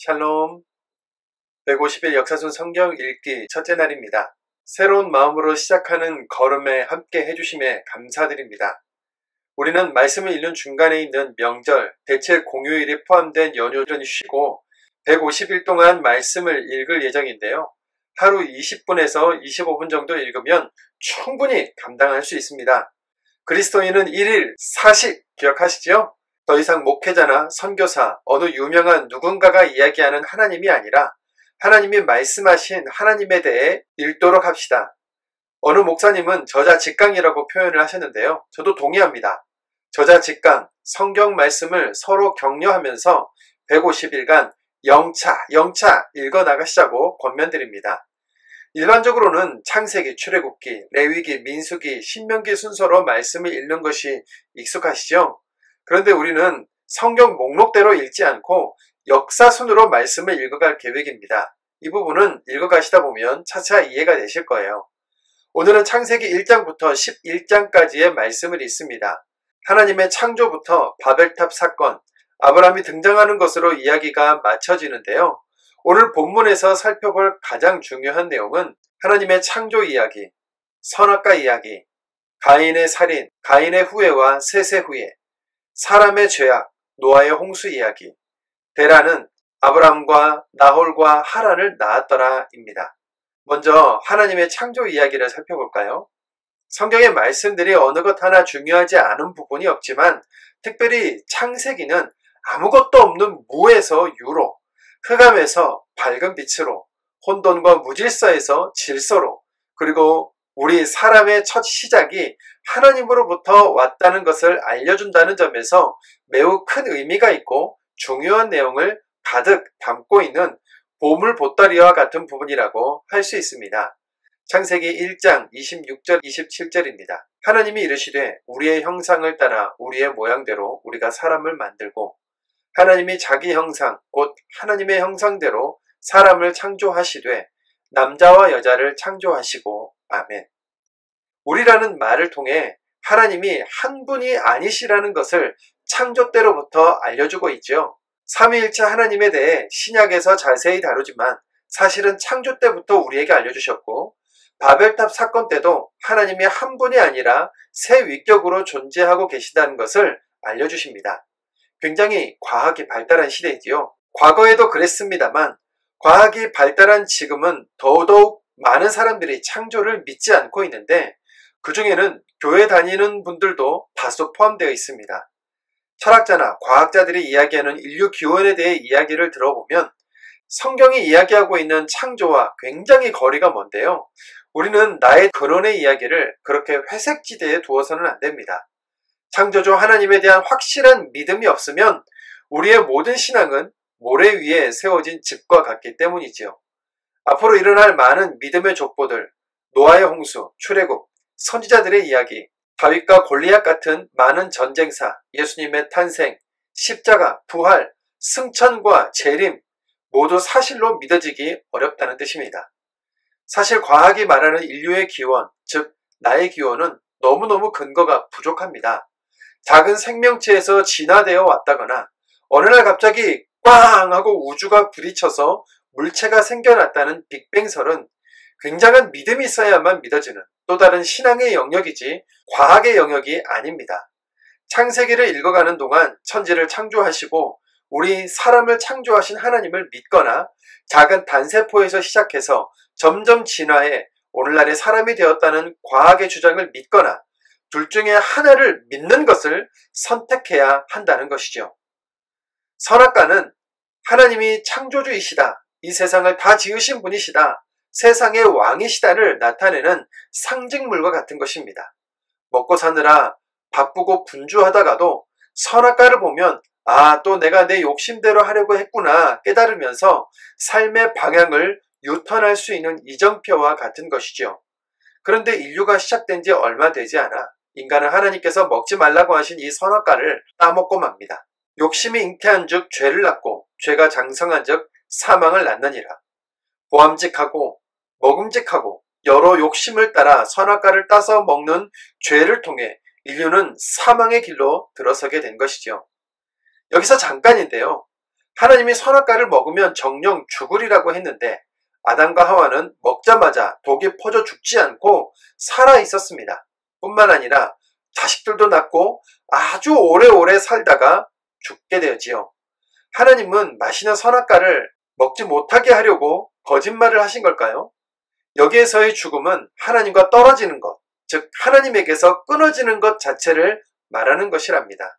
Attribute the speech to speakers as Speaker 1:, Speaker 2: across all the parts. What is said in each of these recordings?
Speaker 1: 샬롬. 150일 역사순 성경 읽기 첫째 날입니다. 새로운 마음으로 시작하는 걸음에 함께 해주심에 감사드립니다. 우리는 말씀을 읽는 중간에 있는 명절, 대체 공휴일이 포함된 연휴를 쉬고 150일 동안 말씀을 읽을 예정인데요. 하루 20분에서 25분 정도 읽으면 충분히 감당할 수 있습니다. 그리스도인은 1일 4식 기억하시죠? 더 이상 목회자나 선교사, 어느 유명한 누군가가 이야기하는 하나님이 아니라 하나님이 말씀하신 하나님에 대해 읽도록 합시다. 어느 목사님은 저자직강이라고 표현을 하셨는데요. 저도 동의합니다. 저자직강, 성경 말씀을 서로 격려하면서 150일간 영차 읽어나가시자고 권면드립니다. 일반적으로는 창세기, 출애굽기, 레위기, 민수기, 신명기 순서로 말씀을 읽는 것이 익숙하시죠? 그런데 우리는 성경 목록대로 읽지 않고 역사순으로 말씀을 읽어갈 계획입니다. 이 부분은 읽어가시다 보면 차차 이해가 되실 거예요. 오늘은 창세기 1장부터 11장까지의 말씀을 읽습니다. 하나님의 창조부터 바벨탑 사건, 아브라함이 등장하는 것으로 이야기가 맞춰지는데요. 오늘 본문에서 살펴볼 가장 중요한 내용은 하나님의 창조 이야기, 선악과 이야기, 가인의 살인, 가인의 후예와 셋의 후예, 사람의 죄악, 노아의 홍수 이야기, 데라는 아브람과 나홀과 하란을 낳았더라입니다. 먼저 하나님의 창조 이야기를 살펴볼까요? 성경의 말씀들이 어느 것 하나 중요하지 않은 부분이 없지만 특별히 창세기는 아무것도 없는 무에서 유로, 흑암에서 밝은 빛으로, 혼돈과 무질서에서 질서로, 그리고 우리 사람의 첫 시작이 하나님으로부터 왔다는 것을 알려준다는 점에서 매우 큰 의미가 있고 중요한 내용을 가득 담고 있는 보물 보따리와 같은 부분이라고 할 수 있습니다. 창세기 1장 26절 27절입니다. 하나님이 이르시되 우리의 형상을 따라 우리의 모양대로 우리가 사람을 만들고 하나님이 자기 형상 곧 하나님의 형상대로 사람을 창조하시되 남자와 여자를 창조하시고 아멘. 우리라는 말을 통해 하나님이 한 분이 아니시라는 것을 창조 때로부터 알려주고 있죠. 삼위일체 하나님에 대해 신약에서 자세히 다루지만 사실은 창조 때부터 우리에게 알려주셨고 바벨탑 사건 때도 하나님이 한 분이 아니라 세 위격으로 존재하고 계시다는 것을 알려주십니다. 굉장히 과학이 발달한 시대이지요. 과거에도 그랬습니다만 과학이 발달한 지금은 더더욱 많은 사람들이 창조를 믿지 않고 있는데 그 중에는 교회 다니는 분들도 다수 포함되어 있습니다. 철학자나 과학자들이 이야기하는 인류 기원에 대해 이야기를 들어보면 성경이 이야기하고 있는 창조와 굉장히 거리가 먼데요. 우리는 나의 근원의 이야기를 그렇게 회색지대에 두어서는 안 됩니다. 창조주 하나님에 대한 확실한 믿음이 없으면 우리의 모든 신앙은 모래 위에 세워진 집과 같기 때문이지요. 앞으로 일어날 많은 믿음의 족보들, 노아의 홍수, 출애굽, 선지자들의 이야기, 다윗과 골리앗 같은 많은 전쟁사, 예수님의 탄생, 십자가, 부활, 승천과 재림 모두 사실로 믿어지기 어렵다는 뜻입니다. 사실 과학이 말하는 인류의 기원, 즉 나의 기원은 너무너무 근거가 부족합니다. 작은 생명체에서 진화되어 왔다거나 어느 날 갑자기 꽝 하고 우주가 부딪혀서 물체가 생겨났다는 빅뱅설은 굉장한 믿음이 있어야만 믿어지는 또 다른 신앙의 영역이지 과학의 영역이 아닙니다. 창세기를 읽어가는 동안 천지를 창조하시고 우리 사람을 창조하신 하나님을 믿거나 작은 단세포에서 시작해서 점점 진화해 오늘날의 사람이 되었다는 과학의 주장을 믿거나 둘 중에 하나를 믿는 것을 선택해야 한다는 것이죠. 선악과는 하나님이 창조주이시다, 이 세상을 다 지으신 분이시다, 세상의 왕이시다를 나타내는 상징물과 같은 것입니다. 먹고 사느라 바쁘고 분주하다가도 선악과를 보면 또 내가 내 욕심대로 하려고 했구나 깨달으면서 삶의 방향을 유턴할 수 있는 이정표와 같은 것이죠. 그런데 인류가 시작된 지 얼마 되지 않아 인간은 하나님께서 먹지 말라고 하신 이 선악과를 따먹고 맙니다. 욕심이 잉태한 즉 죄를 낳고 죄가 장성한 즉 사망을 낳느니라. 보암직하고 먹음직하고 여러 욕심을 따라 선악과를 따서 먹는 죄를 통해 인류는 사망의 길로 들어서게 된 것이죠. 여기서 잠깐인데요. 하나님이 선악과를 먹으면 정령 죽으리라고 했는데 아담과 하와는 먹자마자 독이 퍼져 죽지 않고 살아 있었습니다. 뿐만 아니라 자식들도 낳고 아주 오래오래 살다가 죽게 되었지요. 하나님은 맛있는 선악과를 먹지 못하게 하려고 거짓말을 하신 걸까요? 여기에서의 죽음은 하나님과 떨어지는 것, 즉 하나님에게서 끊어지는 것 자체를 말하는 것이랍니다.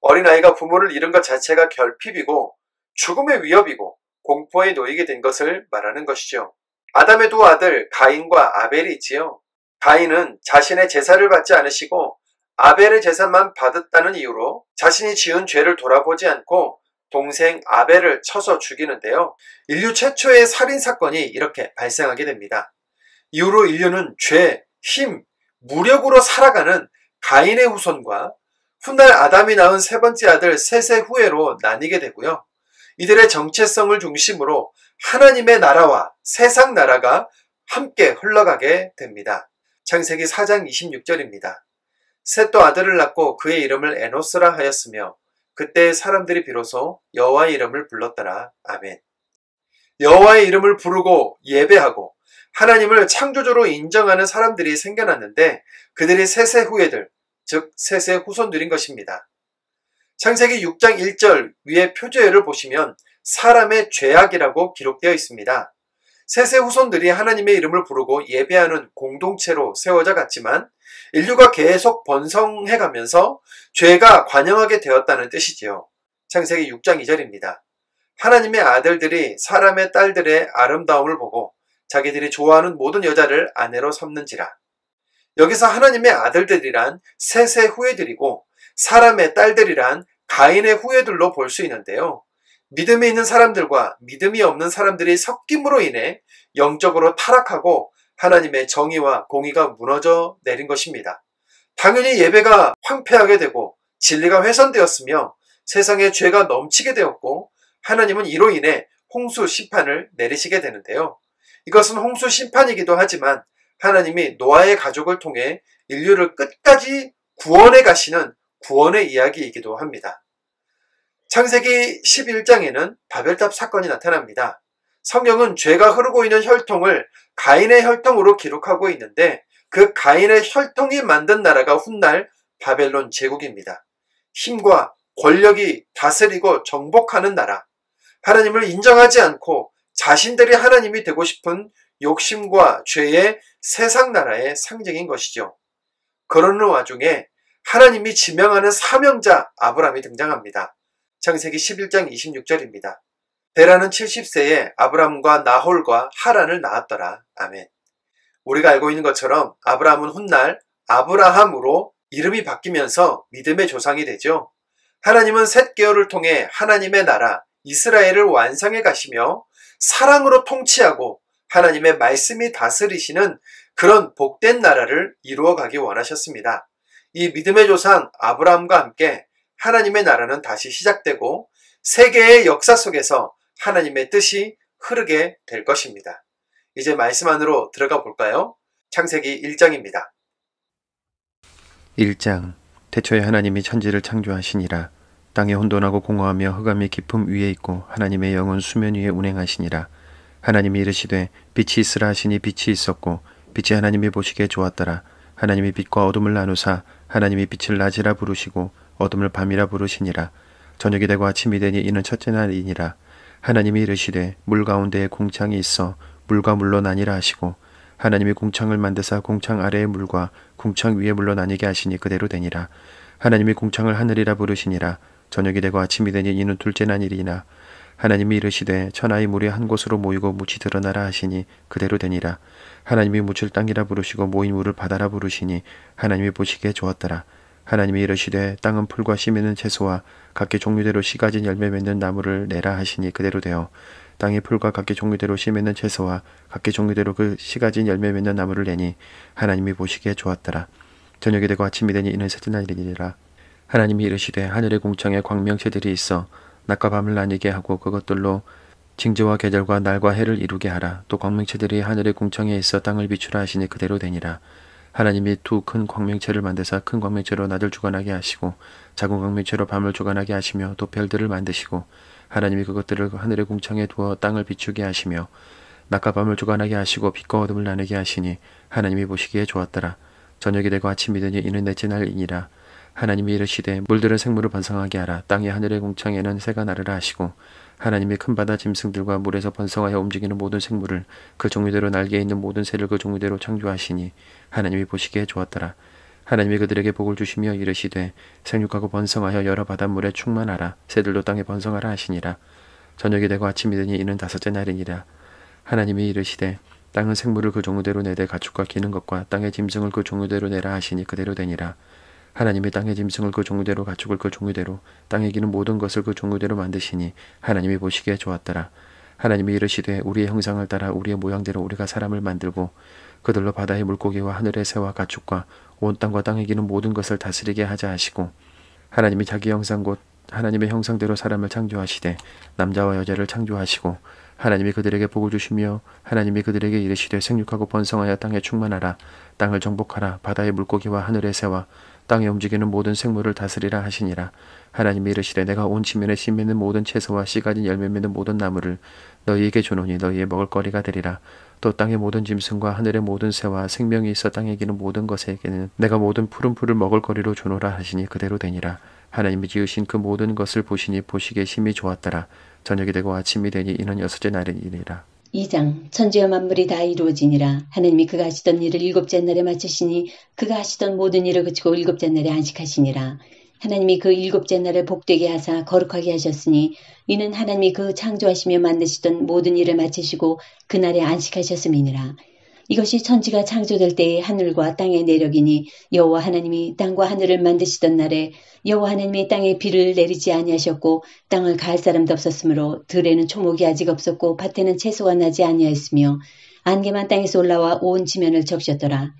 Speaker 1: 어린아이가 부모를 잃은 것 자체가 결핍이고 죽음의 위협이고 공포에 놓이게 된 것을 말하는 것이죠. 아담의 두 아들 가인과 아벨이 있지요. 가인은 자신의 제사를 받지 않으시고 아벨의 제사만 받았다는 이유로 자신이 지은 죄를 돌아보지 않고 동생 아벨을 쳐서 죽이는데요. 인류 최초의 살인사건이 이렇게 발생하게 됩니다. 이후로 인류는 죄, 힘, 무력으로 살아가는 가인의 후손과 훗날 아담이 낳은 세 번째 아들 셋의 후예로 나뉘게 되고요. 이들의 정체성을 중심으로 하나님의 나라와 세상 나라가 함께 흘러가게 됩니다. 창세기 4장 26절입니다. 셋도 아들을 낳고 그의 이름을 에노스라 하였으며 그때 사람들이 비로소 여호와의 이름을 불렀더라. 아멘. 여호와의 이름을 부르고 예배하고 하나님을 창조주로 인정하는 사람들이 생겨났는데 그들이 셋의 후예들, 즉 셋의 후손들인 것입니다. 창세기 6장 1절 위에 표제를 보시면 사람의 죄악이라고 기록되어 있습니다. 셋의 후손들이 하나님의 이름을 부르고 예배하는 공동체로 세워져 갔지만 인류가 계속 번성해가면서 죄가 관영하게 되었다는 뜻이지요. 창세기 6장 2절입니다. 하나님의 아들들이 사람의 딸들의 아름다움을 보고 자기들이 좋아하는 모든 여자를 아내로 삼는지라. 여기서 하나님의 아들들이란 셋의 후예들이고 사람의 딸들이란 가인의 후예들로 볼 수 있는데요. 믿음이 있는 사람들과 믿음이 없는 사람들이 섞임으로 인해 영적으로 타락하고 하나님의 정의와 공의가 무너져 내린 것입니다. 당연히 예배가 황폐하게 되고 진리가 훼손되었으며 세상에 죄가 넘치게 되었고 하나님은 이로 인해 홍수 심판을 내리시게 되는데요. 이것은 홍수 심판이기도 하지만 하나님이 노아의 가족을 통해 인류를 끝까지 구원해 가시는 구원의 이야기이기도 합니다. 창세기 11장에는 바벨탑 사건이 나타납니다. 성경은 죄가 흐르고 있는 혈통을 가인의 혈통으로 기록하고 있는데 그 가인의 혈통이 만든 나라가 훗날 바벨론 제국입니다. 힘과 권력이 다스리고 정복하는 나라, 하나님을 인정하지 않고 자신들이 하나님이 되고 싶은 욕심과 죄의 세상 나라의 상징인 것이죠. 그러는 와중에 하나님이 지명하는 사명자 아브라함이 등장합니다. 창세기 11장 26절입니다. 데라는 70세에 아브라함과 나홀과 하란을 낳았더라. 아멘. 우리가 알고 있는 것처럼 아브라함은 훗날 아브라함으로 이름이 바뀌면서 믿음의 조상이 되죠. 하나님은 셋 계열을 통해 하나님의 나라 이스라엘을 완성해 가시며 사랑으로 통치하고 하나님의 말씀이 다스리시는 그런 복된 나라를 이루어가기 원하셨습니다. 이 믿음의 조상 아브라함과 함께 하나님의 나라는 다시 시작되고 세계의 역사 속에서 하나님의 뜻이 흐르게 될 것입니다. 이제 말씀 안으로 들어가 볼까요? 창세기 1장입니다.
Speaker 2: 1장. 태초에 하나님이 천지를 창조하시니라. 땅에 혼돈하고 공허하며 흑암이 깊음 위에 있고 하나님의 영은 수면 위에 운행하시니라. 하나님이 이르시되 빛이 있으라 하시니 빛이 있었고 빛이 하나님이 보시기에 좋았더라. 하나님이 빛과 어둠을 나누사 하나님이 빛을 낮이라 부르시고 어둠을 밤이라 부르시니라. 저녁이 되고 아침이 되니 이는 첫째 날이니라. 하나님이 이르시되 물 가운데에 궁창이 있어 물과 물로 나뉘라 하시고 하나님이 궁창을 만드사 궁창 아래의 물과 궁창 위의 물로 나뉘게 하시니 그대로 되니라. 하나님이 궁창을 하늘이라 부르시니라. 저녁이 되고 아침이 되니 이는 둘째 날이니라. 하나님이 이르시되 천하의 물이 한 곳으로 모이고 묻이 드러나라 하시니 그대로 되니라. 하나님이 묻을 땅이라 부르시고 모인 물을 바다라 부르시니 하나님이 보시기에 좋았더라. 하나님이 이르시되 땅은 풀과 씨 맺는 채소와 각기 종류대로 씨 가진 열매 맺는 나무를 내라 하시니 그대로 되어 땅이 풀과 각기 종류대로 씨 맺는 채소와 각기 종류대로 그 씨 가진 열매 맺는 나무를 내니 하나님이 보시기에 좋았더라. 저녁이 되고 아침이 되니 이는 셋째 날이니라. 하나님이 이르시되 하늘의 궁창에 광명체들이 있어 낮과 밤을 나뉘게 하고 그것들로 징조와 계절과 날과 해를 이루게 하라. 또 광명체들이 하늘의 궁창에 있어 땅을 비추라 하시니 그대로 되니라. 하나님이 두 큰 광명체를 만드사 큰 광명체로 낮을 주관하게 하시고 작은 광명체로 밤을 주관하게 하시며 또 별들을 만드시고 하나님이 그것들을 하늘의 궁창에 두어 땅을 비추게 하시며 낮과 밤을 주관하게 하시고 빛과 어둠을 나누게 하시니 하나님이 보시기에 좋았더라. 저녁이 되고 아침이 되니 이는 넷째 날이니라. 하나님이 이르시되 물들은 생물을 번성하게 하라. 땅의 하늘의 궁창에는 새가 나르라 하시고 하나님이 큰 바다 짐승들과 물에서 번성하여 움직이는 모든 생물을 그 종류대로 날개에 있는 모든 새를 그 종류대로 창조하시니 하나님이 보시기에 좋았더라. 하나님이 그들에게 복을 주시며 이르시되 생육하고 번성하여 여러 바닷물에 충만하라. 새들도 땅에 번성하라 하시니라. 저녁이 되고 아침이 되니 이는 다섯째 날이니라. 하나님이 이르시되 땅은 생물을 그 종류대로 내되 가축과 기는 것과 땅의 짐승을 그 종류대로 내라 하시니 그대로 되니라. 하나님이 땅의 짐승을 그 종류대로 가축을 그 종류대로 땅에 기는 모든 것을 그 종류대로 만드시니 하나님이 보시기에 좋았더라. 하나님이 이르시되 우리의 형상을 따라 우리의 모양대로 우리가 사람을 만들고 그들로 바다의 물고기와 하늘의 새와 가축과 온 땅과 땅에 기는 모든 것을 다스리게 하자 하시고 하나님이 자기 형상 곧 하나님의 형상대로 사람을 창조하시되 남자와 여자를 창조하시고 하나님이 그들에게 복을 주시며 하나님이 그들에게 이르시되 생육하고 번성하여 땅에 충만하라. 땅을 정복하라. 바다의 물고기와 하늘의 새와 땅에 움직이는 모든 생물을 다스리라 하시니라. 하나님이 이르시되 내가 온 지면에 씨 맺는 모든 채소와 씨 가진 열매 맺는 모든 나무를 너희에게 주노니 너희의 먹을거리가 되리라. 또 땅의 모든 짐승과 하늘의 모든 새와 생명이 있어 땅에 기는 모든 것에게는 내가 모든 푸른 풀을 먹을거리로 주노라 하시니 그대로 되니라. 하나님이 지으신 그 모든 것을 보시니 보시기에 심히 좋았더라. 저녁이 되고 아침이 되니 이는 여섯째 날이니라.
Speaker 3: 2장 천지와 만물이 다 이루어지니라. 하나님이 그가 하시던 일을 일곱째 날에 마치시니 그가 하시던 모든 일을 그치고 일곱째 날에 안식하시니라. 하나님이 그 일곱째 날을 복되게 하사 거룩하게 하셨으니 이는 하나님이 그 창조하시며 만드시던 모든 일을 마치시고 그날에 안식하셨음이니라. 이것이 천지가 창조될 때의 하늘과 땅의 내력이니 여호와 하나님이 땅과 하늘을 만드시던 날에 여호와 하나님이 땅에 비를 내리지 아니하셨고 땅을 갈 사람도 없었으므로 들에는 초목이 아직 없었고 밭에는 채소가 나지 아니하였으며 안개만 땅에서 올라와 온 지면을 적셨더라.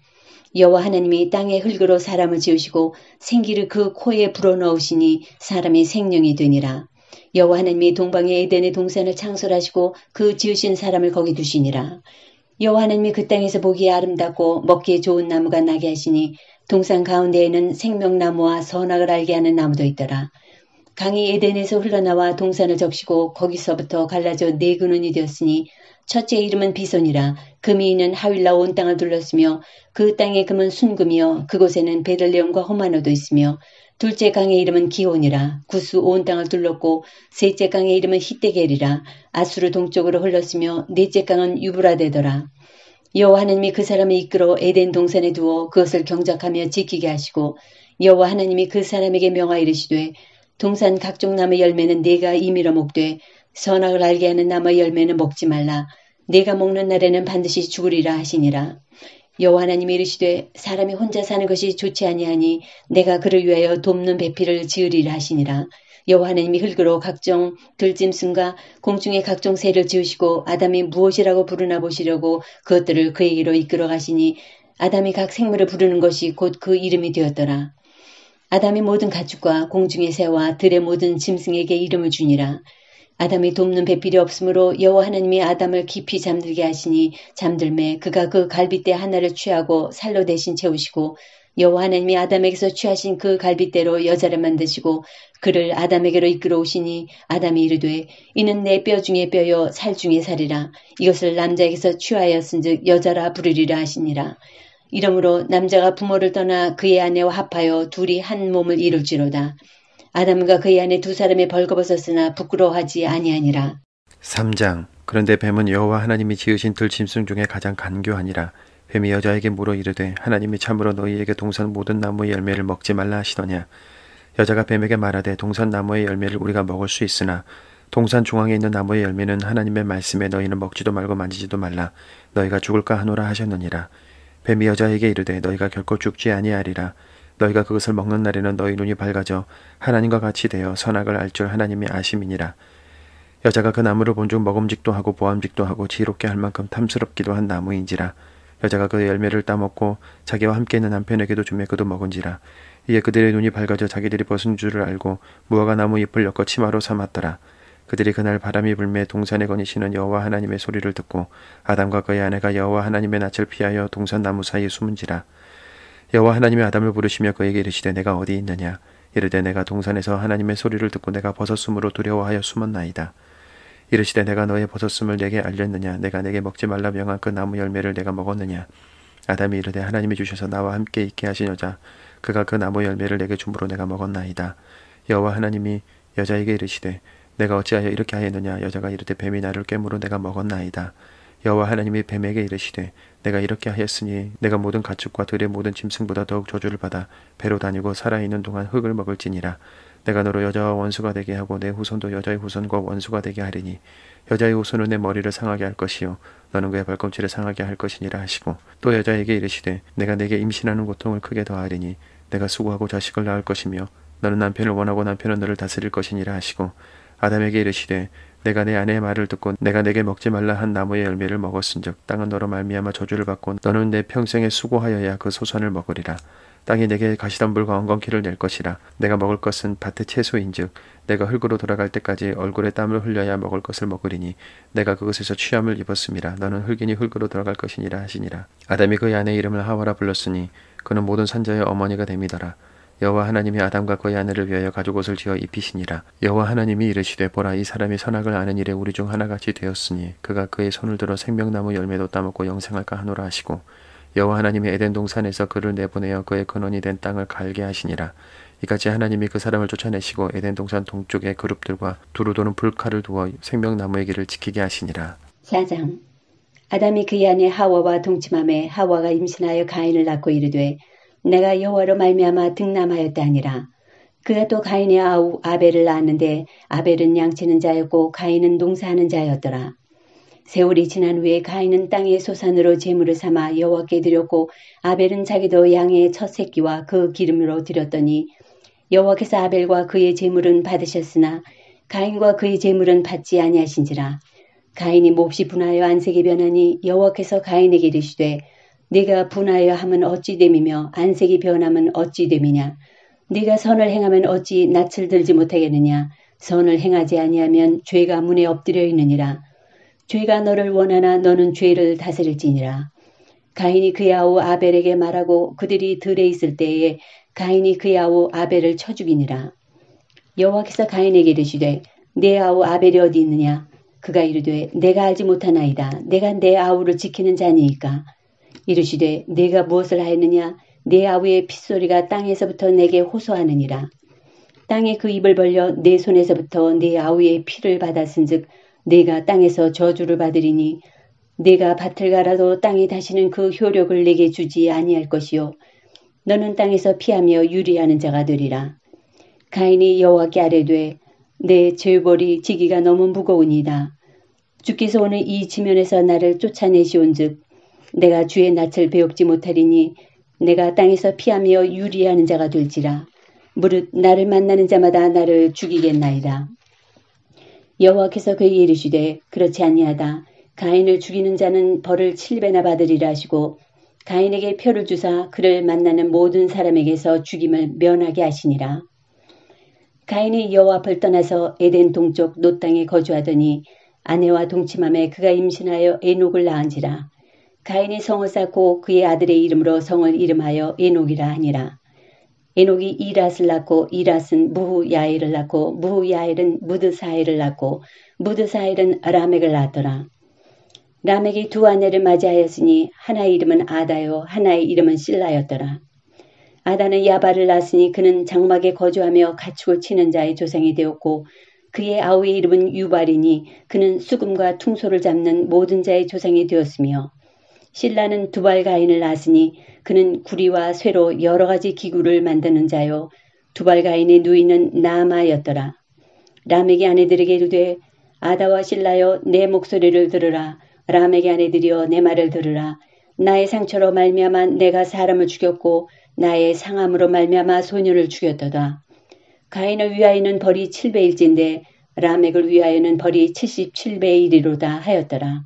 Speaker 3: 여호와 하나님이 땅의 흙으로 사람을 지으시고 생기를 그 코에 불어넣으시니 사람이 생명이 되니라. 여호와 하나님이 동방의 에덴의 동산을 창설하시고 그 지으신 사람을 거기 두시니라. 여호와 하나님이 그 땅에서 보기에 아름답고 먹기에 좋은 나무가 나게 하시니 동산 가운데에는 생명나무와 선악을 알게 하는 나무도 있더라. 강이 에덴에서 흘러나와 동산을 적시고 거기서부터 갈라져 네 근원이 되었으니 첫째 이름은 비손이라. 금이 있는 하윌라 온 땅을 둘렀으며 그 땅의 금은 순금이요 그곳에는 베들레헴과 호마노도 있으며 둘째 강의 이름은 기온이라. 구스 온 땅을 둘렀고 셋째 강의 이름은 히데겔이라. 아수르 동쪽으로 흘렀으며 넷째 강은 유브라데더라. 여호와 하나님이 그 사람을 이끌어 에덴 동산에 두어 그것을 경작하며 지키게 하시고 여호와 하나님이 그 사람에게 명하여 이르시되 동산 각종 나무 열매는 네가 임의로 먹되 선악을 알게 하는 나무 열매는 먹지 말라. 네가 먹는 날에는 반드시 죽으리라 하시니라. 여호와 하나님이 이르시되 사람이 혼자 사는 것이 좋지 아니하니 내가 그를 위하여 돕는 배필을 지으리라 하시니라. 여호와 하나님이 흙으로 각종 들짐승과 공중의 각종 새를 지으시고 아담이 무엇이라고 부르나 보시려고 그것들을 그에게로 이끌어 가시니 아담이 각 생물을 부르는 것이 곧 그 이름이 되었더라. 아담이 모든 가축과 공중의 새와 들의 모든 짐승에게 이름을 주니라. 아담이 돕는 배필이 없으므로 여호와 하나님이 아담을 깊이 잠들게 하시니 잠들매 그가 그 갈빗대 하나를 취하고 살로 대신 채우시고 여호와 하나님이 아담에게서 취하신 그 갈빗대로 여자를 만드시고 그를 아담에게로 이끌어 오시니 아담이 이르되 이는 내 뼈 중에 뼈요 살 중에 살이라. 이것을 남자에게서 취하였은즉 여자라 부르리라 하시니라. 이러므로 남자가 부모를 떠나 그의 아내와 합하여 둘이 한 몸을 이룰지로다. 아담과 그의 아내 두 사람의 벌거벗었으나 부끄러워하지 아니하니라.
Speaker 2: 3장 그런데 뱀은 여호와 하나님이 지으신 들짐승 중에 가장 간교하니라. 뱀이 여자에게 물어 이르되 하나님이 참으로 너희에게 동산 모든 나무의 열매를 먹지 말라 하시더냐. 여자가 뱀에게 말하되 동산 나무의 열매를 우리가 먹을 수 있으나 동산 중앙에 있는 나무의 열매는 하나님의 말씀에 너희는 먹지도 말고 만지지도 말라. 너희가 죽을까 하노라 하셨느니라. 뱀이 여자에게 이르되 너희가 결코 죽지 아니하리라. 너희가 그것을 먹는 날에는 너희 눈이 밝아져 하나님과 같이 되어 선악을 알 줄 하나님이 아심이니라. 여자가 그 나무를 본즉 먹음직도 하고 보암직도 하고 지혜롭게 할 만큼 탐스럽기도 한 나무인지라. 여자가 그 열매를 따먹고 자기와 함께 있는 남편에게도 주매 그도 먹은지라. 이에 그들의 눈이 밝아져 자기들이 벗은 줄을 알고 무화과 나무 잎을 엮어 치마로 삼았더라. 그들이 그날 바람이 불매 동산에 거니시는 여호와 하나님의 소리를 듣고 아담과 그의 아내가 여호와 하나님의 낯을 피하여 동산 나무 사이에 숨은지라. 여호와 하나님이 아담을 부르시며 그에게 이르시되 내가 어디 있느냐. 이르되 내가 동산에서 하나님의 소리를 듣고 내가 벗었으므로 두려워하여 숨었나이다. 이르시되 내가 너의 벗었음을 내게 알렸느냐? 내가 내게 먹지 말라 명한 그 나무 열매를 내가 먹었느냐? 아담이 이르되 하나님이 주셔서 나와 함께 있게 하신 여자 그가 그 나무 열매를 내게 줌으로 내가 먹었나이다. 여호와 하나님이 여자에게 이르시되 내가 어찌하여 이렇게 하였느냐? 여자가 이르되 뱀이 나를 꿰므로 내가 먹었나이다. 여호와 하나님이 뱀에게 이르시되 내가 이렇게 하였으니 내가 모든 가축과 들의 모든 짐승보다 더욱 저주를 받아 배로 다니고 살아있는 동안 흙을 먹을지니라. 내가 너로 여자와 원수가 되게 하고 내 후손도 여자의 후손과 원수가 되게 하리니 여자의 후손은 내 머리를 상하게 할 것이요 너는 그의 발꿈치를 상하게 할 것이니라 하시고 또 여자에게 이르시되 내가 내게 임신하는 고통을 크게 더하리니 내가 수고하고 자식을 낳을 것이며 너는 남편을 원하고 남편은 너를 다스릴 것이니라 하시고 아담에게 이르시되 내가 내 아내의 말을 듣고 내가 내게 먹지 말라 한 나무의 열매를 먹었은즉 땅은 너로 말미암아 저주를 받고 너는 내 평생에 수고하여야 그 소산을 먹으리라. 땅이 내게 가시덤불과 엉겅퀴를 낼 것이라. 내가 먹을 것은 밭의 채소인즉 내가 흙으로 돌아갈 때까지 얼굴에 땀을 흘려야 먹을 것을 먹으리니 내가 그것에서 취함을 입었음이라. 너는 흙이니 흙으로 돌아갈 것이니라 하시니라. 아담이 그의 아내의 이름을 하와라 불렀으니 그는 모든 산자의 어머니가 됨이더라. 여호와 하나님이 아담과 그의 아내를 위하여 가죽옷을 지어 입히시니라. 여호와 하나님이 이르시되 보라 이 사람이 선악을 아는 일에 우리 중 하나같이 되었으니 그가 그의 손을 들어 생명나무 열매도 따먹고 영생할까 하노라 하시고 여호와 하나님이 에덴 동산에서 그를 내보내어 그의 근원이 된 땅을 갈게 하시니라. 이같이 하나님이 그 사람을 쫓아내시고 에덴 동산 동쪽에 그룹들과 두루 도는 불칼을 두어 생명나무의 길을 지키게 하시니라.
Speaker 3: 4장 아담이 그의 아내 하와와 동침함에 하와가 임신하여 가인을 낳고 이르되 내가 여호와로 말미암아 득남하였다 하니라. 그가 또 가인의 아우 아벨을 낳았는데 아벨은 양치는 자였고 가인은 농사하는 자였더라. 세월이 지난 후에 가인은 땅의 소산으로 제물을 삼아 여호와께 드렸고 아벨은 자기도 양의 첫 새끼와 그 기름으로 드렸더니 여호와께서 아벨과 그의 제물은 받으셨으나 가인과 그의 제물은 받지 아니하신지라. 가인이 몹시 분하여 안색이 변하니 여호와께서 가인에게 이르시되 네가 분하여 함은 어찌 됨이며 안색이 변함은 어찌 됨이냐. 네가 선을 행하면 어찌 낯을 들지 못하겠느냐. 선을 행하지 아니하면 죄가 문에 엎드려 있느니라. 죄가 너를 원하나 너는 죄를 다스릴지니라. 가인이 그의 아우 아벨에게 말하고 그들이 들에 있을 때에 가인이 그의 아우 아벨을 쳐 죽이니라. 여호와께서 가인에게 이르시되 내 아우 아벨이 어디 있느냐. 그가 이르되 내가 알지 못하나이다. 내가 내 아우를 지키는 자니이까. 이르시되 내가 무엇을 하였느냐. 내 아우의 핏소리가 땅에서부터 내게 호소하느니라. 땅이 그 입을 벌려 내 손에서부터 내 아우의 피를 받았은즉 내가 땅에서 저주를 받으리니 내가 밭을 갈아도 땅이 다시는 그 효력을 내게 주지 아니할 것이요 너는 땅에서 피하며 유리하는 자가 되리라. 가인이 여호와께 아뢰되 내 죄벌이 지기가 너무 무거우니이다. 주께서 오늘 이 지면에서 나를 쫓아내시온즉 내가 주의 낯을 배웁지 못하리니 내가 땅에서 피하며 유리하는 자가 될지라. 무릇 나를 만나는 자마다 나를 죽이겠나이다. 여호와께서 그에게 이르시되 그렇지 아니하다. 가인을 죽이는 자는 벌을 7배나 받으리라 하시고 가인에게 표를 주사 그를 만나는 모든 사람에게서 죽임을 면하게 하시니라. 가인이 여호와 앞을 떠나서 에덴 동쪽 노 땅에 거주하더니 아내와 동침함에 그가 임신하여 에녹을 낳은지라. 가인이 성을 쌓고 그의 아들의 이름으로 성을 이름하여 에녹이라 하니라. 에녹이 이랏을 낳고 이랏은 무후야엘을 낳고 무후야엘은 무드사엘을 낳고 무드사엘은 라멕을 낳았더라. 라멕이 두 아내를 맞이하였으니 하나의 이름은 아다요 하나의 이름은 실라였더라. 아다는 야발을 낳았으니 그는 장막에 거주하며 가축을 치는 자의 조상이 되었고 그의 아우의 이름은 유발이니 그는 수금과 퉁소를 잡는 모든 자의 조상이 되었으며 실라는 두발 가인을 낳았으니 그는 구리와 쇠로 여러 가지 기구를 만드는 자요 두발 가인의 누이는 나아마였더라. 라멕의 아내들에게 이르되 아다와 실라여 내 목소리를 들으라. 라멕의 아내들이여 내 말을 들으라. 나의 상처로 말미암아 내가 사람을 죽였고 나의 상함으로 말미암아 소년을 죽였도다. 가인을 위하여는 벌이 7배일진데 라멕을 위하여는 벌이 77배이리로다 하였더라.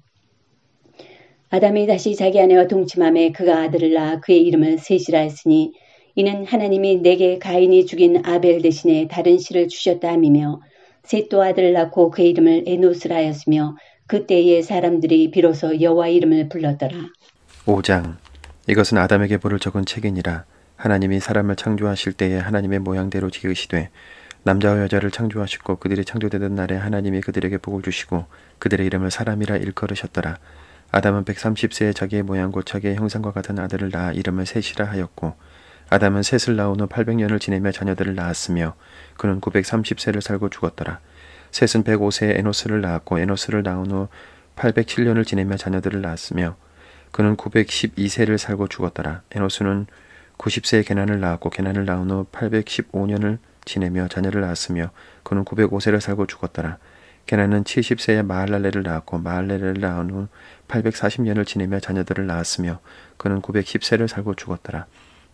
Speaker 3: 아담이 다시 자기 아내와 동침함에 그가 아들을 낳아 그의 이름을 셋이라 했으니 이는 하나님이 내게 가인이 죽인 아벨 대신에 다른 씨를 주셨다 함이며 셋도 아들을 낳고 그의 이름을 에노스라 하였으며 그때의 사람들이 비로소 여호와 이름을 불렀더라.
Speaker 2: 5장 이것은 아담에게 벌을 적은 책이니라. 하나님이 사람을 창조하실 때에 하나님의 모양대로 지으시되 남자와 여자를 창조하시고 그들이 창조되던 날에 하나님이 그들에게 복을 주시고 그들의 이름을 사람이라 일컬으셨더라. 아담은 130세에 자기의 모양 곧 자기의 형상과 같은 아들을 낳아 이름을 셋이라 하였고 아담은 셋을 낳은 후 800년을 지내며 자녀들을 낳았으며 그는 930세를 살고 죽었더라. 셋은 105세에 에노스를 낳았고 에노스를 낳은 후 807년을 지내며 자녀들을 낳았으며 그는 912세를 살고 죽었더라. 에노스는 90세에 게난을 낳았고 게난을 낳은 후 815년을 지내며 자녀를 낳았으며 그는 905세를 살고 죽었더라. 게난은 70세에 마할랄레를 낳았고 마할랄레를 낳은 후 840년을 지내며 자녀들을 낳았으며 그는 910세를 살고 죽었더라.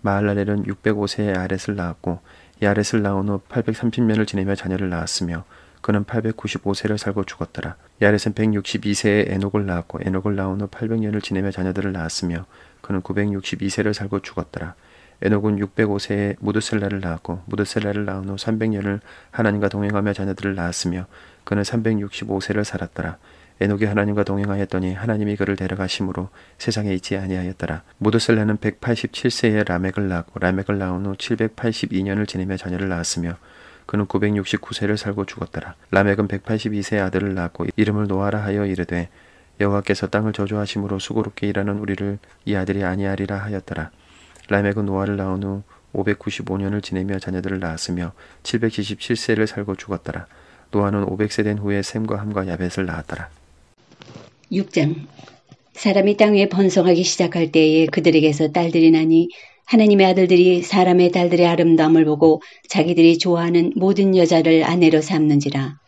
Speaker 2: 마할랄렐은 605세에 야렛을 낳았고 야렛을 낳은 후 830년을 지내며 자녀를 낳았으며 그는 895세를 살고 죽었더라. 야렛은 162세에 에녹을 낳았고 에녹을 낳은 후 800년을 지내며 자녀들을 낳았으며 그는 962세를 살고 죽었더라. 에녹은 605세에 무드셀라를 낳았고 무드셀라를 낳은 후 300년을 하나님과 동행하며 자녀들을 낳았으며 그는 365세를 살았더라. 에녹이 하나님과 동행하였더니 하나님이 그를 데려가심으로 세상에 있지 아니하였더라. 무드셀라는 187세에 라멕을 낳았고 라멕을 낳은 후 782년을 지내며 자녀를 낳았으며 그는 969세를 살고 죽었더라. 라멕은 182세의 아들을 낳았고 이름을 노아라 하여 이르되 여호와께서 땅을 저주하심으로 수고롭게 일하는 우리를 이 아들이 아니하리라 하였더라. 라멕은 노아를 낳은 후 595년을 지내며 자녀들을 낳았으며 777세를 살고 죽었더라. 노아는 500세 된 후에 셈과 함과 야벳을 낳았더라.
Speaker 3: 6장. 사람이 땅 위에 번성하기 시작할 때에 그들에게서 딸들이 나니 하나님의 아들들이 사람의 딸들의 아름다움을 보고 자기들이 좋아하는 모든 여자를 아내로 삼는지라.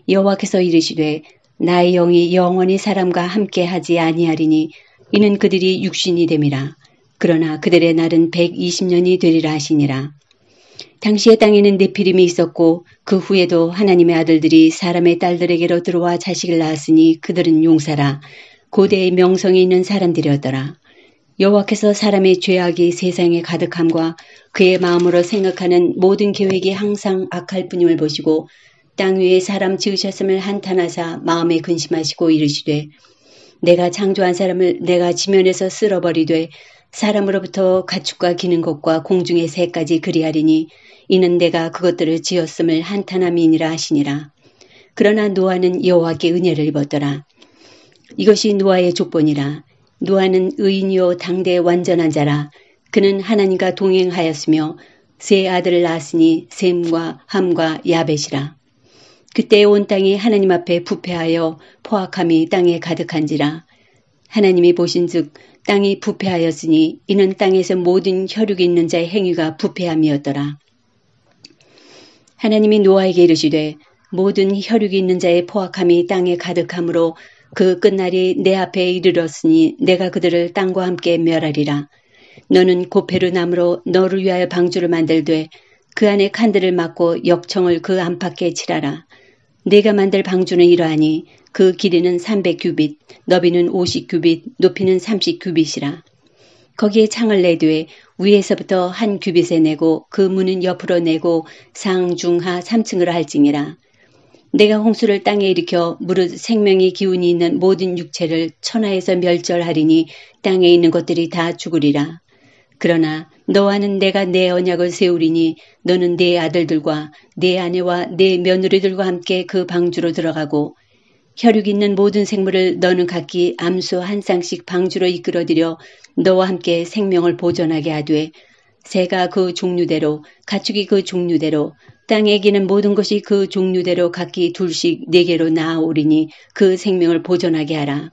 Speaker 3: 여호와께서 이르시되 나의 영이 영원히 사람과 함께 하지 아니하리니 이는 그들이 육신이 됨이라. 그러나 그들의 날은 120년이 되리라 하시니라. 당시의 땅에는 네피림이 있었고 그 후에도 하나님의 아들들이 사람의 딸들에게로 들어와 자식을 낳았으니 그들은 용사라 고대의 명성이 있는 사람들이었더라. 여호와께서 사람의 죄악이 세상에 가득함과 그의 마음으로 생각하는 모든 계획이 항상 악할 뿐임을 보시고 땅 위에 사람 지으셨음을 한탄하사 마음에 근심하시고 이르시되 내가 창조한 사람을 내가 지면에서 쓸어버리되 사람으로부터 가축과 기는 것과 공중의 새까지 그리하리니 이는 내가 그것들을 지었음을 한탄함이니라 하시니라. 그러나 노아는 여호와께 은혜를 입었더라. 이것이 노아의 족본이라. 노아는 의인이요 당대 완전한 자라. 그는 하나님과 동행하였으며 세 아들을 낳았으니 셈과 함과 야벳이라. 그때 온 땅이 하나님 앞에 부패하여 포악함이 땅에 가득한지라. 하나님이 보신즉 땅이 부패하였으니 이는 땅에서 모든 혈육이 있는 자의 행위가 부패함이었더라. 하나님이 노아에게 이르시되 모든 혈육이 있는 자의 포악함이 땅에 가득함으로 그 끝날이 내 앞에 이르렀으니 내가 그들을 땅과 함께 멸하리라. 너는 고페르 나무로 너를 위하여 방주를 만들되 그 안에 칸들을 막고 역청을 그 안팎에 칠하라. 내가 만들 방주는 이러하니 그 길이는 300규빗, 너비는 50규빗, 높이는 30규빗이라. 거기에 창을 내되 위에서부터 한 규빗에 내고 그 문은 옆으로 내고 상중하 3층으로 할지니라. 내가 홍수를 땅에 일으켜 무릇 생명의 기운이 있는 모든 육체를 천하에서 멸절하리니 땅에 있는 것들이 다 죽으리라. 그러나 너와는 내가 내 언약을 세우리니 너는 네 아들들과 네 아내와 네 며느리들과 함께 그 방주로 들어가고 혈육 있는 모든 생물을 너는 각기 암수 한 쌍씩 방주로 이끌어들여 너와 함께 생명을 보존하게 하되 새가 그 종류대로 가축이 그 종류대로 땅에 기는 모든 것이 그 종류대로 각기 둘씩 4개로 나아오리니 그 생명을 보존하게 하라.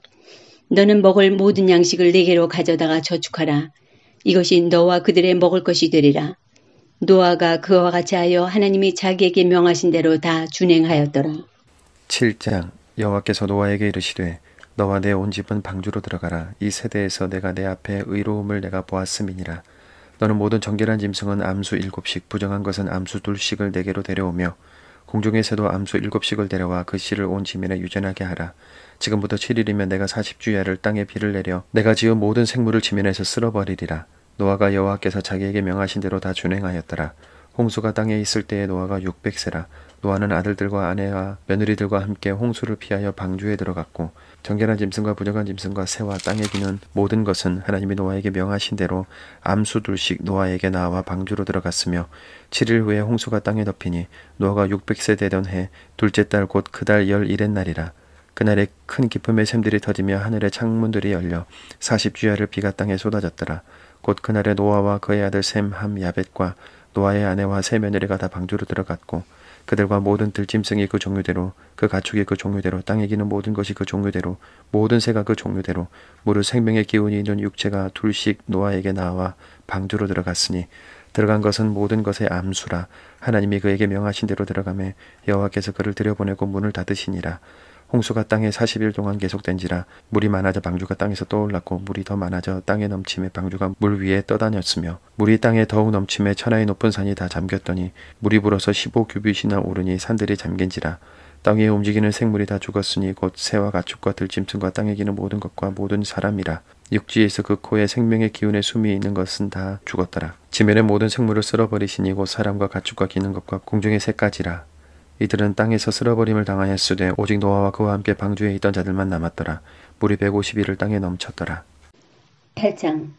Speaker 3: 너는 먹을 모든 양식을 4개로 가져다가 저축하라. 이것이 너와 그들의 먹을 것이 되리라. 노아가 그와 같이 하여 하나님이 자기에게 명하신 대로 다 준행하였더라.
Speaker 2: 7장. 여호와께서 노아에게 이르시되 너와 내 온 집은 방주로 들어가라. 이 세대에서 내가 내 앞에 의로움을 내가 보았음이니라. 너는 모든 정결한 짐승은 암수 7씩 부정한 것은 암수 2씩을 내게로 데려오며 공중의 새도 암수 7씩을 데려와 그 씨를 온 지면에 유전하게 하라. 지금부터 7일이면 내가 40주야를 땅에 비를 내려 내가 지은 모든 생물을 지면에서 쓸어버리리라. 노아가 여호와께서 자기에게 명하신 대로 다 준행하였더라. 홍수가 땅에 있을 때에 노아가 600세라. 노아는 아들들과 아내와 며느리들과 함께 홍수를 피하여 방주에 들어갔고 정결한 짐승과 부정한 짐승과 새와 땅에 기는 모든 것은 하나님이 노아에게 명하신 대로 암수 둘씩 노아에게 나와 방주로 들어갔으며 7일 후에 홍수가 땅에 덮이니 노아가 600세 되던 해 둘째 달 곧 그 달 11의 날이라. 그날에 큰 기쁨의 샘들이 터지며 하늘의 창문들이 열려 40주야를 비가 땅에 쏟아졌더라. 곧 그날에 노아와 그의 아들 셈, 함, 야벳과 노아의 아내와 세 며느리가 다 방주로 들어갔고 그들과 모든 들짐승이 그 종류대로 그 가축이 그 종류대로 땅에 기는 모든 것이 그 종류대로 모든 새가 그 종류대로 무릇 생명의 기운이 있는 육체가 둘씩 노아에게 나와 방주로 들어갔으니 들어간 것은 모든 것의 암수라. 하나님이 그에게 명하신 대로 들어가매 여호와께서 그를 들여보내고 문을 닫으시니라. 홍수가 땅에 40일 동안 계속된지라. 물이 많아져 방주가 땅에서 떠올랐고 물이 더 많아져 땅에 넘침에 방주가 물 위에 떠다녔으며 물이 땅에 더욱 넘침에 천하의 높은 산이 다 잠겼더니 물이 불어서 15규빗이나 오르니 산들이 잠긴지라. 땅 위에 움직이는 생물이 다 죽었으니 곧 새와 가축과 들짐승과 땅에 기는 모든 것과 모든 사람이라. 육지에서 그 코에 생명의 기운의 숨이 있는 것은 다 죽었더라. 지면의 모든 생물을 쓸어버리시니 곧 사람과 가축과 기는 것과 공중의 새까지라. 이들은 땅에서 쓸어버림을 당하였으되 오직 노아와 그와 함께 방주에 있던 자들만 남았더라. 물이 150일을 땅에 넘쳤더라.
Speaker 3: 8장.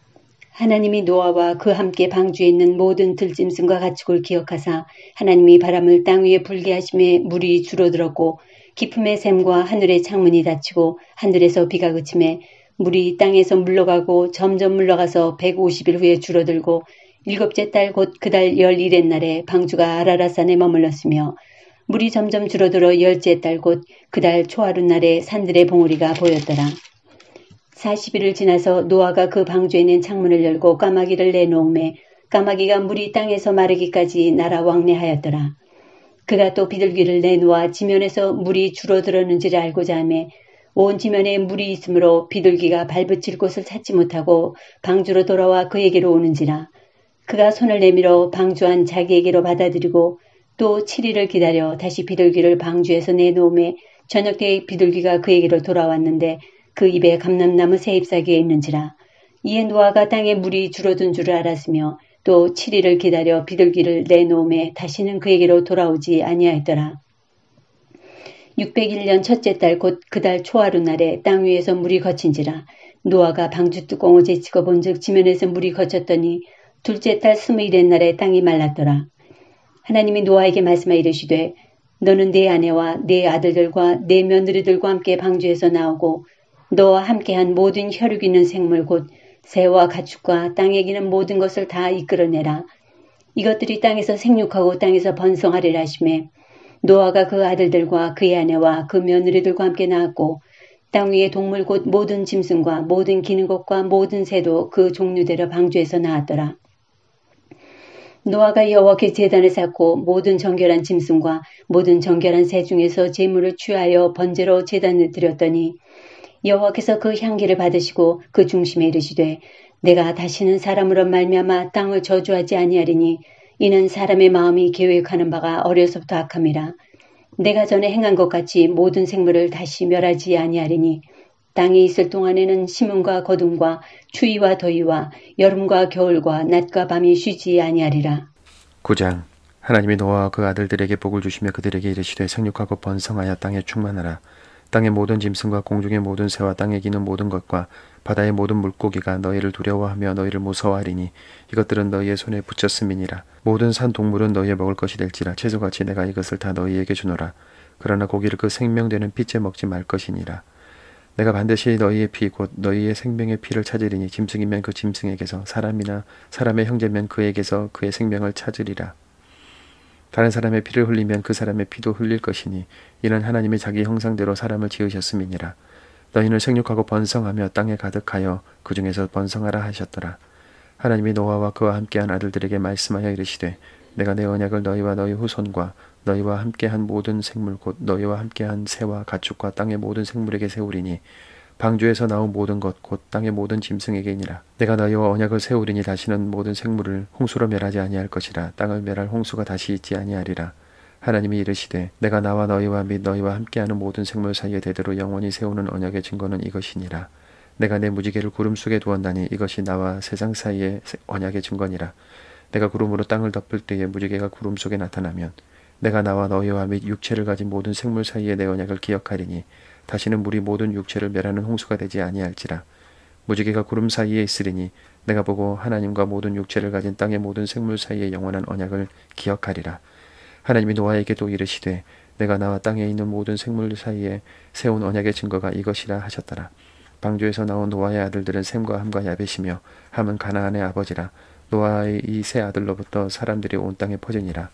Speaker 3: 하나님이 노아와 그 함께 방주에 있는 모든 들짐승과 가축을 기억하사 하나님이 바람을 땅 위에 불게 하심에 물이 줄어들었고 기품의 샘과 하늘의 창문이 닫히고 하늘에서 비가 그치매 물이 땅에서 물러가고 점점 물러가서 150일 후에 줄어들고 일곱째 달 곧 그 달 11의 날에 방주가 아라랏산에 머물렀으며 물이 점점 줄어들어 열째 달 곧 그 달 초하루 날에 산들의 봉우리가 보였더라. 40일을 지나서 노아가 그 방주에 있는 창문을 열고 까마귀를 내놓음에 까마귀가 물이 땅에서 마르기까지 날아 왕래하였더라. 그가 또 비둘기를 내놓아 지면에서 물이 줄어들었는지를 알고자 하며 온 지면에 물이 있으므로 비둘기가 발붙일 곳을 찾지 못하고 방주로 돌아와 그에게로 오는지라. 그가 손을 내밀어 방주 안 자기에게로 받아들이고 또 7일을 기다려 다시 비둘기를 방주에서 내놓음에 저녁 때에 비둘기가 그에게로 돌아왔는데 그 입에 감람나무 새 잎사귀에 있는지라. 이에 노아가 땅에 물이 줄어든 줄을 알았으며 또 7일을 기다려 비둘기를 내놓음에 다시는 그에게로 돌아오지 아니하였더라. 601년 첫째 달 곧 그 달 초하루 날에 땅 위에서 물이 거친지라. 노아가 방주 뚜껑을 제치고 본즉 지면에서 물이 거쳤더니 둘째 달 20일의 날에 땅이 말랐더라. 하나님이 노아에게 말씀하 이르시되 너는 네 아내와 네 아들들과 네 며느리들과 함께 방주에서 나오고 너와 함께한 모든 혈육 있는 생물 곧 새와 가축과 땅에 기는 모든 것을 다 이끌어내라. 이것들이 땅에서 생육하고 땅에서 번성하리라 하시매 노아가 그 아들들과 그의 아내와 그 며느리들과 함께 나왔고 땅 위의 동물 곧 모든 짐승과 모든 기는 것과 모든 새도 그 종류대로 방주에서 나왔더라. 노아가 여호와께 제단을 쌓고 모든 정결한 짐승과 모든 정결한 새 중에서 제물을 취하여 번제로 제단을 드렸더니 여호와께서 그 향기를 받으시고 그 중심에 이르시되 내가 다시는 사람으로 말미암아 땅을 저주하지 아니하리니 이는 사람의 마음이 계획하는 바가 어려서부터 악함이라. 내가 전에 행한 것 같이 모든 생물을 다시 멸하지 아니하리니 땅에 있을 동안에는 심음과 거둠과 추위와 더위와 여름과 겨울과 낮과 밤이 쉬지 아니하리라.
Speaker 2: 9장. 하나님이 노아와 그 아들들에게 복을 주시며 그들에게 이르시되 생육하고 번성하여 땅에 충만하라. 땅의 모든 짐승과 공중의 모든 새와 땅에 기는 모든 것과 바다의 모든 물고기가 너희를 두려워하며 너희를 무서워하리니 이것들은 너희의 손에 붙였음이니라. 모든 산 동물은 너희의 먹을 것이 될지라. 채소같이 내가 이것을 다 너희에게 주노라. 그러나 고기를 그 생명되는 피째 먹지 말 것이니라. 내가 반드시 너희의 피 곧 너희의 생명의 피를 찾으리니 짐승이면 그 짐승에게서 사람이나 사람의 형제면 그에게서 그의 생명을 찾으리라. 다른 사람의 피를 흘리면 그 사람의 피도 흘릴 것이니 이는 하나님이 자기 형상대로 사람을 지으셨음이니라. 너희는 생육하고 번성하며 땅에 가득하여 그 중에서 번성하라 하셨더라. 하나님이 노아와 그와 함께한 아들들에게 말씀하여 이르시되 내가 내 언약을 너희와 너희 후손과 너희와 함께한 모든 생물 곧 너희와 함께한 새와 가축과 땅의 모든 생물에게 세우리니 방주에서 나온 모든 것 곧 땅의 모든 짐승에게니라. 내가 너희와 언약을 세우리니 다시는 모든 생물을 홍수로 멸하지 아니할 것이라. 땅을 멸할 홍수가 다시 있지 아니하리라. 하나님이 이르시되 내가 나와 너희와 및 너희와 함께하는 모든 생물 사이에 대대로 영원히 세우는 언약의 증거는 이것이니라. 내가 내 무지개를 구름 속에 두었나니 이것이 나와 세상 사이의 언약의 증거니라. 내가 구름으로 땅을 덮을 때에 무지개가 구름 속에 나타나면 내가 나와 너희와 및 육체를 가진 모든 생물 사이에 내 언약을 기억하리니 다시는 물이 모든 육체를 멸하는 홍수가 되지 아니할지라. 무지개가 구름 사이에 있으리니 내가 보고 하나님과 모든 육체를 가진 땅의 모든 생물 사이의 영원한 언약을 기억하리라. 하나님이 노아에게 또 이르시되 내가 나와 땅에 있는 모든 생물 사이에 세운 언약의 증거가 이것이라 하셨더라. 방주에서 나온 노아의 아들들은 셈과 함과 야벳이며 함은 가나안의 아버지라. 노아의 이 세 아들로부터 사람들이 온 땅에 퍼지니라.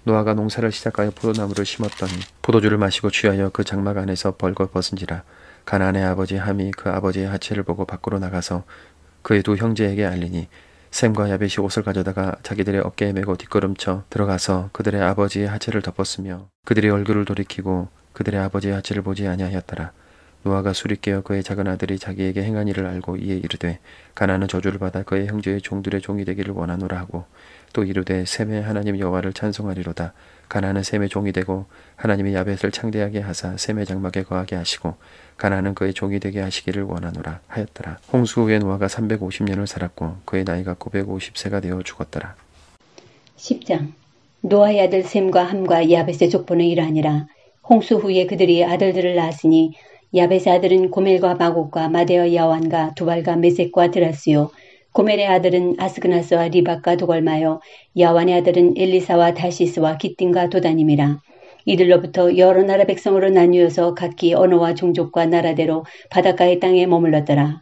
Speaker 2: 노아가 농사를 시작하여 포도나무를 심었더니 포도주를 마시고 취하여 그 장막 안에서 벌거벗은지라. 가나안의 아버지 함이 그 아버지의 하체를 보고 밖으로 나가서 그의 두 형제에게 알리니 셈과 야벳이 옷을 가져다가 자기들의 어깨에 메고 뒷걸음쳐 들어가서 그들의 아버지의 하체를 덮었으며 그들이 얼굴을 돌이키고 그들의 아버지의 하체를 보지 아니하였더라. 노아가 술이 깨어 그의 작은 아들이 자기에게 행한 일을 알고 이에 이르되 가나안은 저주를 받아 그의 형제의 종들의 종이 되기를 원하노라 하고 또 이르되 셈의 하나님 여호와를 찬송하리로다. 가나안은 셈의 종이 되고 하나님이 야벳을 창대하게 하사 셈의 장막에 거하게 하시고 가나안은 그의 종이 되게 하시기를 원하노라 하였더라. 홍수 후에 노아가 350년을 살았고 그의 나이가 950세가 되어 죽었더라.
Speaker 3: 10장. 노아의 아들 셈과 함과 야벳의 족보는 이러하니라. 홍수 후에 그들이 아들들을 낳았으니 야벳의 아들은 고멜과 마곡과 마데어 야완과 두발과 메섹과 드라스요. 고멜의 아들은 아스그나스와 리박과 도걸마요. 야완의 아들은 엘리사와 다시스와 기띵과 도다님이라. 이들로부터 여러 나라 백성으로 나뉘어서 각기 언어와 종족과 나라대로 바닷가의 땅에 머물렀더라.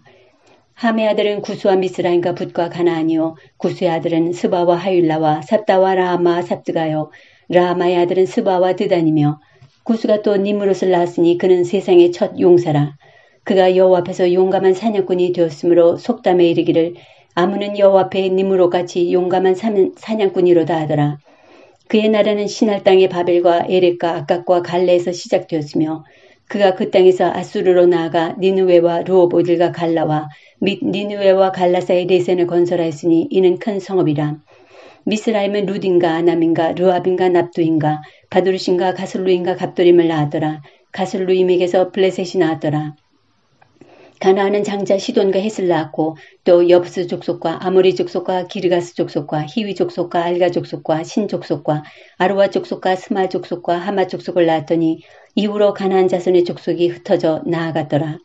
Speaker 3: 함의 아들은 구스와 미스라임과 붓과 가나안이요. 구스의 아들은 스바와 하윌라와 삽다와 라하마 삽드가요. 라하마의 아들은 스바와 드단이며 구스가 또 니므롯을 낳았으니 그는 세상의 첫 용사라. 그가 여호와 앞에서 용감한 사냥꾼이 되었으므로 속담에 이르기를 아무는 여호와 앞에 니므롯같이 용감한 사냥꾼이로다 하더라. 그의 나라는 신할 땅의 바벨과 에렉과 아깝과 갈레에서 시작되었으며 그가 그 땅에서 아수르로 나아가 니느웨와 르호보딜과 갈라와 및 니느웨와 갈라 사이 레센을 건설하였으니 이는 큰 성읍이라. 미스라임은 루딘가 아남인가 르압인가 납두인가 바두르신가 가슬루인가 갑돌임을 낳았더라. 가슬루임에게서 블레셋이 나왔더라. 가나안은 장자 시돈과 헷을 낳았고 또 여부스 족속과 아모리 족속과 기르가스 족속과 히위 족속과 알가 족속과 신 족속과 아루와 족속과 스마 족속과 하마 족속을 낳았더니 이후로 가나안 자손의 족속이 흩어져 나아갔더라.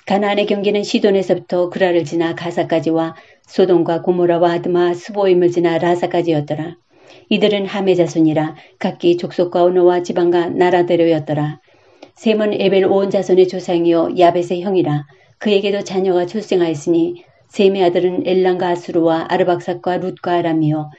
Speaker 3: 가나안의 경계는 시돈에서부터 그라를 지나 가사까지와 소돔과 고모라와 아드마 스보임을 지나 라사까지였더라. 이들은 함의 자손이라 각기 족속과 언어와 지방과 나라대로였더라. 셈은 에벨 온 자손의 조상이요 야벳의 형이라. 그에게도 자녀가 출생하였으니 셈의 아들은 엘람과 아수르와 아르박삭과 룻과 아람이요.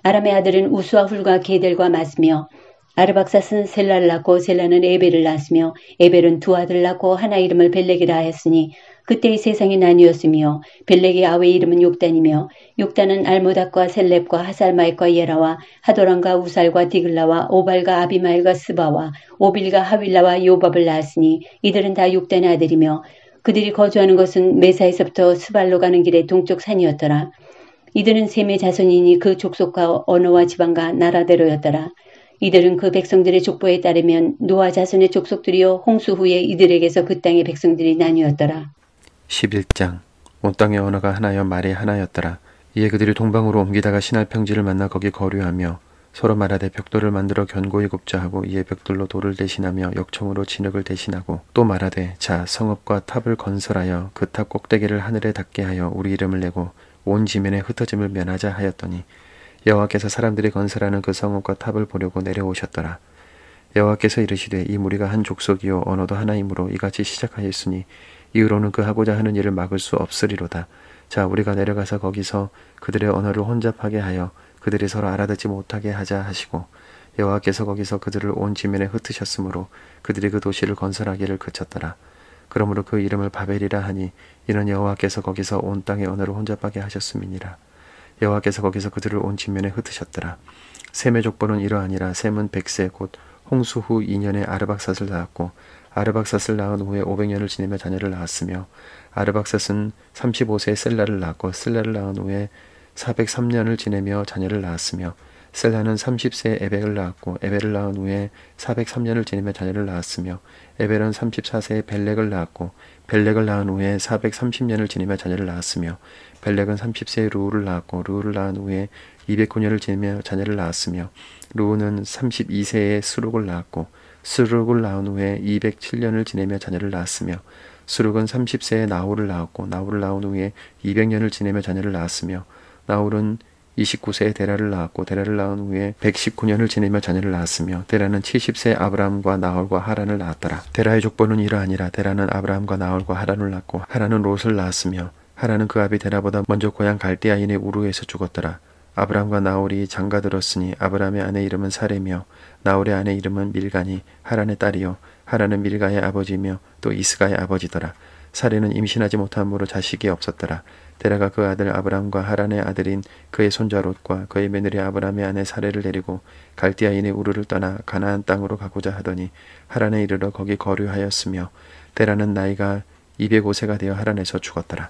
Speaker 3: 아람의 아들은 우수와 훌과 게델과 마스며 아르박삭은 셀라를 낳고 셀라는 에벨을 낳았으며 에벨은 두 아들을 낳고 하나 이름을 벨렉이라 하였으니 그때의 세상이 나뉘었으며 벨렉의 아외 이름은 욕단이며 욕단은 알모닥과 셀렙과 하살마액과 예라와 하도람과 우살과 디글라와 오발과 아비마엘과 스바와 오빌과 하윌라와 요밥을 낳았으니 이들은 다 욕단의 아들이며 그들이 거주하는 것은 메사에서부터 스발로 가는 길의 동쪽 산이었더라. 이들은 셈의 자손이니 그 족속과 언어와 지방과 나라대로였더라. 이들은 그 백성들의 족보에 따르면 노아 자손의 족속들이요 홍수 후에 이들에게서 그 땅의 백성들이 나뉘었더라.
Speaker 2: 11장. 온 땅의 언어가 하나여 말이 하나였더라. 이에 그들이 동방으로 옮기다가 신할 평지를 만나 거기 거류하며 서로 말하되 벽돌을 만들어 견고히 굽자 하고 이에 벽돌로 돌을 대신하며 역청으로 진흙을 대신하고 또 말하되 자 성읍과 탑을 건설하여 그 탑 꼭대기를 하늘에 닿게 하여 우리 이름을 내고 온 지면에 흩어짐을 면하자 하였더니 여호와께서 사람들이 건설하는 그 성읍과 탑을 보려고 내려오셨더라. 여호와께서 이르시되 이 무리가 한 족속이요 언어도 하나이므로 이같이 시작하였으니 이후로는 그 하고자 하는 일을 막을 수 없으리로다. 자 우리가 내려가서 거기서 그들의 언어를 혼잡하게 하여 그들이 서로 알아듣지 못하게 하자 하시고 여호와께서 거기서 그들을 온 지면에 흩으셨으므로 그들이 그 도시를 건설하기를 그쳤더라. 그러므로 그 이름을 바벨이라 하니 이는 여호와께서 거기서 온 땅의 언어를 혼잡하게 하셨음이니라. 여호와께서 거기서 그들을 온 지면에 흩으셨더라. 셈의 족보는 이러하니라. 셈은 100세 곧 홍수 후 2년에 아르박삿을 낳았고 아르박삿을 낳은 후에 500년을 지내며 자녀를 낳았으며 아르박삿은 35세에 셀라를 낳았고 셀라를 낳은 후에 403년을 지내며 자녀를 낳았으며 셀라는 30세에 에벡을 낳았고 에벨을 낳은 후에 403년을 지내며 자녀를 낳았으며 에벨은 34세에 벨렉을 낳았고 벨렉을 낳은 후에 430년을 지내며 자녀를 낳았으며 벨렉은 30세에 루우를 낳았고 루우를 낳은 후에 209년을 지내며 자녀를 낳았으며 루우는 32세에 스룩을 낳았고 스룩을 낳은 후에 207년을 지내며 자녀를 낳았으며 스룩은 30세에 나홀을 낳았고 나홀을 낳은 후에 200년을 지내며 자녀를 낳았으며 나홀은 29세에 데라를 낳았고 데라를 낳은 후에 119년을 지내며 자녀를 낳았으며 데라는 70세에 아브라함과 나홀과 하란을 낳았더라. 데라의 족보는 이러하니라. 데라는 아브라함과 나홀과 하란을 낳고 하란은 롯을 낳았으며 하란은 그 아비 데라보다 먼저 고향 갈대아인의 우르에서 죽었더라. 아브라함과 나홀이 장가들었으니 아브라함의 아내 이름은 사레며 나홀의 아내 이름은 밀가니 하란의 딸이요 하란은 밀가의 아버지며 또 이스가의 아버지더라. 사레는 임신하지 못함으로 자식이 없었더라. 데라가 그 아들 아브람과 하란의 아들인 그의 손자 롯과 그의 며느리 아브람의 아내 사레를 데리고 갈대아인의 우르를 떠나 가나안 땅으로 가고자 하더니 하란에 이르러 거기 거류하였으며 데라는 나이가 205세가 되어 하란에서 죽었더라.